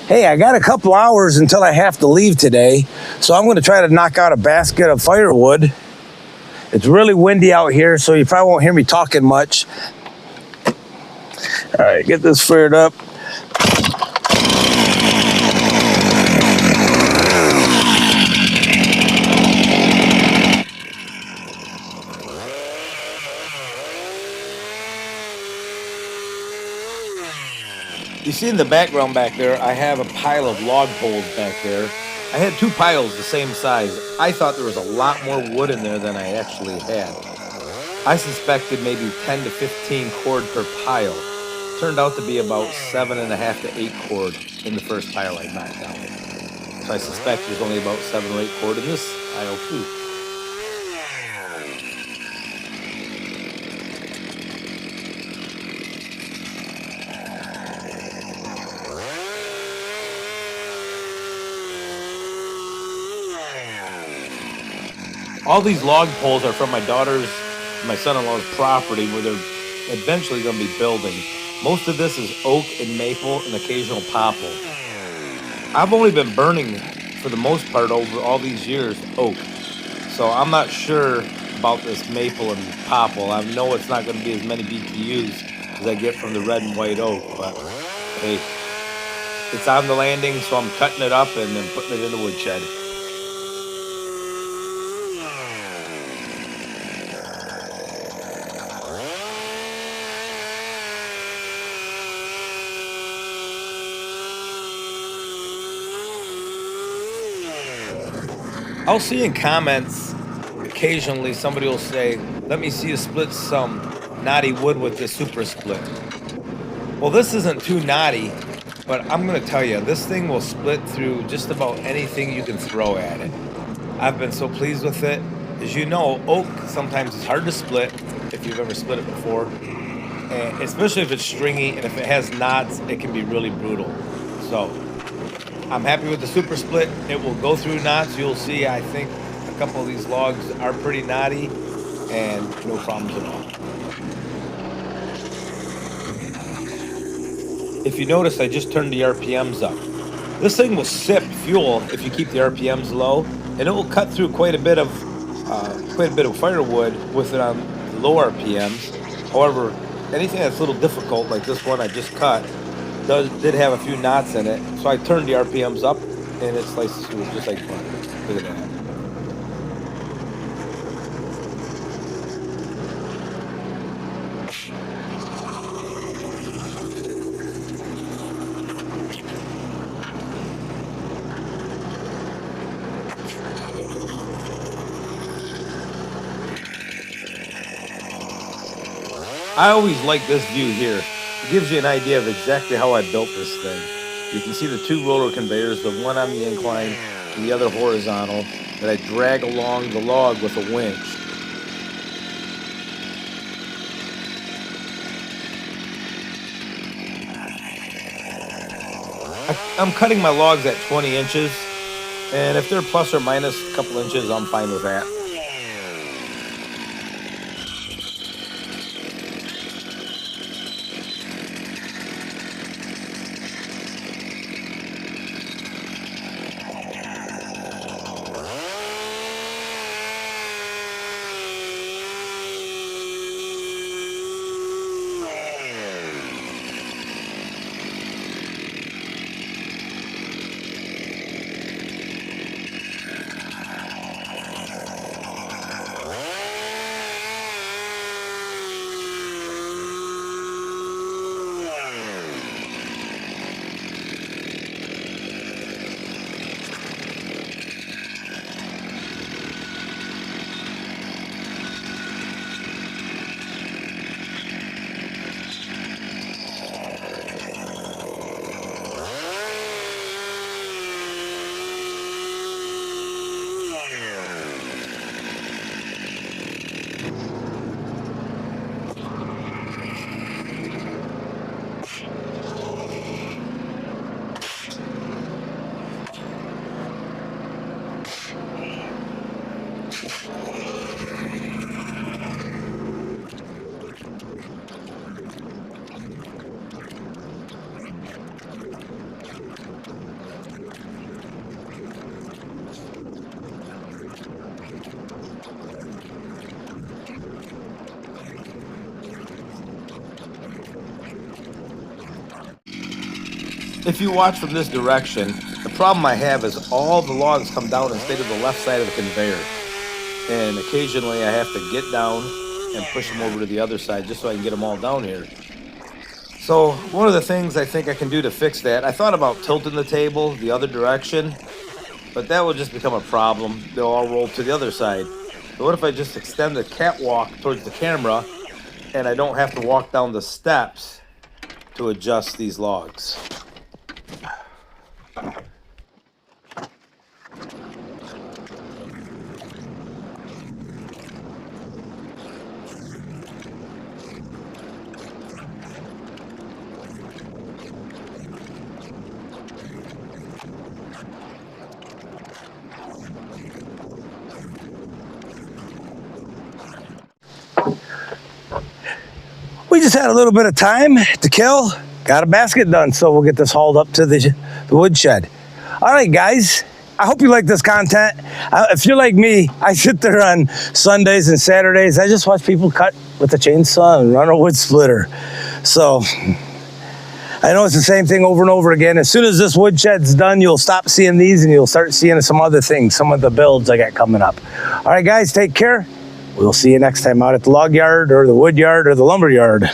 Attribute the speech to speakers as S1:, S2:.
S1: Hey, I got a couple hours until I have to leave today, so I'm going to try to knock out a basket of firewood. It's really windy out here, so you probably won't hear me talking much. All right, get this fired up. You see in the background back there, I have a pile of log poles back there. I had two piles the same size. I thought there was a lot more wood in there than I actually had. I suspected maybe 10 to 15 cord per pile. Turned out to be about 7.5 to 8 cord in the first pile I knocked out. So I suspect there's only about 7 or 8 cord in this pile too. All these log poles are from my daughter's, my son-in-law's property where they're eventually going to be building. Most of this is oak and maple and occasional poplar. I've only been burning, for the most part, over all these years, oak. So I'm not sure about this maple and poplar. I know it's not going to be as many BTUs as I get from the red and white oak, but hey, it's on the landing, so I'm cutting it up and then putting it in the woodshed. I'll see in comments, occasionally somebody will say, let me see you split some knotty wood with this super split. Well, this isn't too knotty, but I'm going to tell you, this thing will split through just about anything you can throw at it. I've been so pleased with it. As you know, oak sometimes is hard to split, if you've ever split it before, and especially if it's stringy, and if it has knots, it can be really brutal. So I'm happy with the super split. It will go through knots. You'll see, I think a couple of these logs are pretty knotty and no problems at all. If you notice, I just turned the RPMs up. This thing will sip fuel if you keep the RPMs low, and it will cut through quite a bit of firewood with it on low RPMs. However, anything that's a little difficult, like this one I just cut, did have a few knots in it, so I turned the RPMs up, and it slices through just like butter. Look at that. I always like this view here. It gives you an idea of exactly how I built this thing. You can see the two roller conveyors, the one on the incline and the other horizontal, that I drag along the log with a winch. I'm cutting my logs at 20 inches, and if they're plus or minus a couple inches, I'm fine with that. if you watch from this direction, the problem I have is all the logs come down and stay to the left side of the conveyor. And occasionally I have to get down and push them over to the other side just so I can get them all down here. So one of the things I think I can do to fix that, I thought about tilting the table the other direction, but that would just become a problem. They'll all roll to the other side. So what if I just extend the catwalk towards the camera and I don't have to walk down the steps to adjust these logs? We just had a little bit of time to kill. Got a basket done, so we'll get this hauled up to the woodshed. All right, guys. I hope you like this content. If you're like me, I sit there on Sundays and Saturdays. I just watch people cut with a chainsaw and run a wood splitter. So I know it's the same thing over and over again. As soon as this woodshed's done, you'll stop seeing these and you'll start seeing some other things, some of the builds I got coming up. All right, guys, take care. We'll see you next time out at the log yard or the wood yard or the lumber yard.